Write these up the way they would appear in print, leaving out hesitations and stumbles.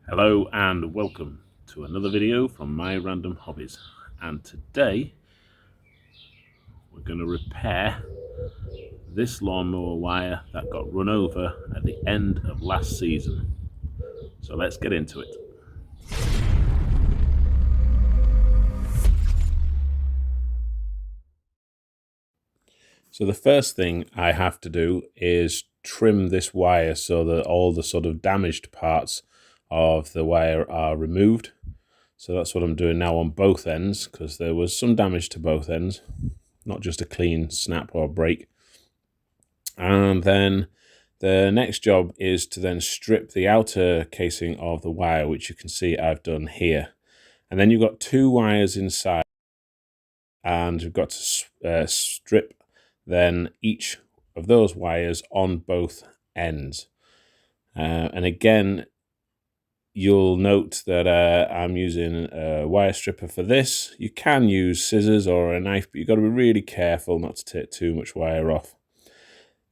Hello and welcome to another video from My Random Hobbies, and today we're going to repair this lawnmower wire that got run over at the end of last season. So let's get into it. So the first thing I have to do is trim this wire so that all the sort of damaged parts of the wire are removed. So that's what I'm doing now on both ends, because there was some damage to both ends, not just a clean snap or break. And then the next job is to then strip the outer casing of the wire, which you can see I've done here. And then you've got two wires inside, and you've got to strip then each of those wires on both ends. And again, you'll note that I'm using a wire stripper for this. You can use scissors or a knife, but you've got to be really careful not to take too much wire off.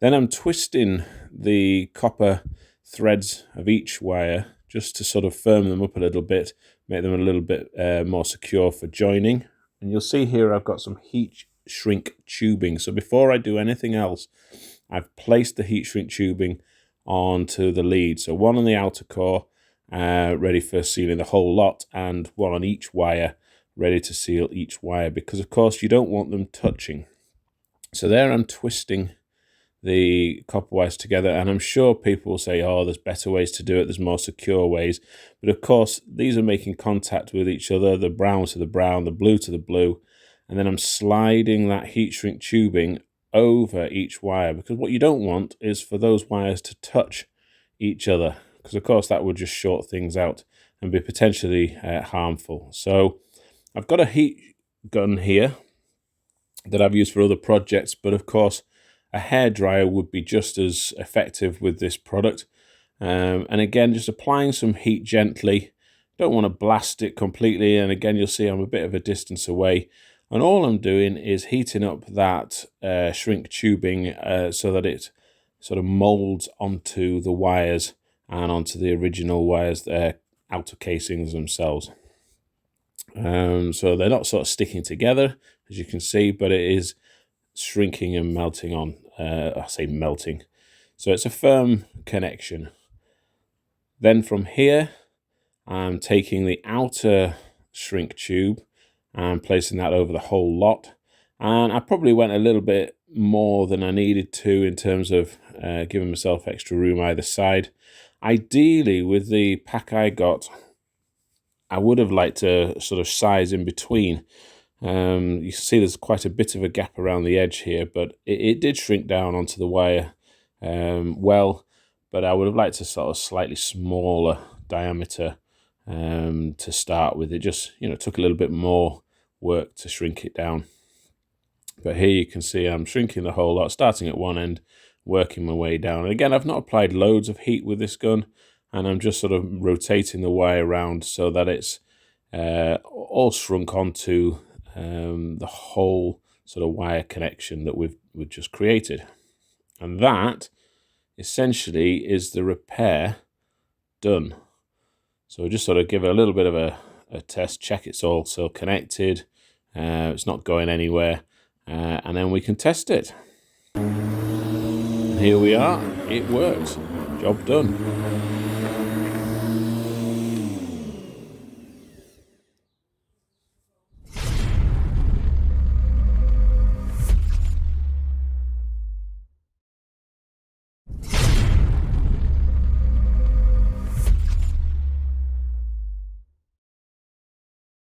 Then I'm twisting the copper threads of each wire just to sort of firm them up a little bit, make them a little bit more secure for joining. And you'll see here I've got some heat shrink tubing. So before I do anything else, I've placed the heat shrink tubing onto the lead. So one on the outer core, ready for sealing the whole lot, and one on each wire, ready to seal each wire, because of course you don't want them touching. So there I'm twisting the copper wires together, and I'm sure people will say, oh, there's better ways to do it, there's more secure ways, but of course these are making contact with each other, the brown to the brown, the blue to the blue, and then I'm sliding that heat shrink tubing over each wire, because what you don't want is for those wires to touch each other, because of course that would just short things out and be potentially harmful. So I've got a heat gun here that I've used for other projects, but of course a hairdryer would be just as effective with this product. And again, just applying some heat gently. Don't want to blast it completely, and again you'll see I'm a bit of a distance away, and all I'm doing is heating up that shrink tubing so that it sort of molds onto the wires and onto the original wires, outer casings themselves. So they're not sort of sticking together, as you can see, but it is shrinking and melting on. I say melting. So it's a firm connection. Then from here, I'm taking the outer shrink tube and placing that over the whole lot. And I probably went a little bit more than I needed to in terms of giving myself extra room either side. Ideally, with the pack I got, I would have liked to sort of size in between. You can see there's quite a bit of a gap around the edge here, but it did shrink down onto the wire well, but I would have liked a sort of slightly smaller diameter to start with. It just, took a little bit more work to shrink it down. But here you can see I'm shrinking the whole lot, starting at one end, working my way down. And again, I've not applied loads of heat with this gun, and I'm just sort of rotating the wire around so that it's all shrunk onto the whole sort of wire connection that we've just created. And that essentially is the repair done. So just sort of give it a little bit of a test, check it's all still connected, it's not going anywhere, and then we can test it. And here we are, it works, job done.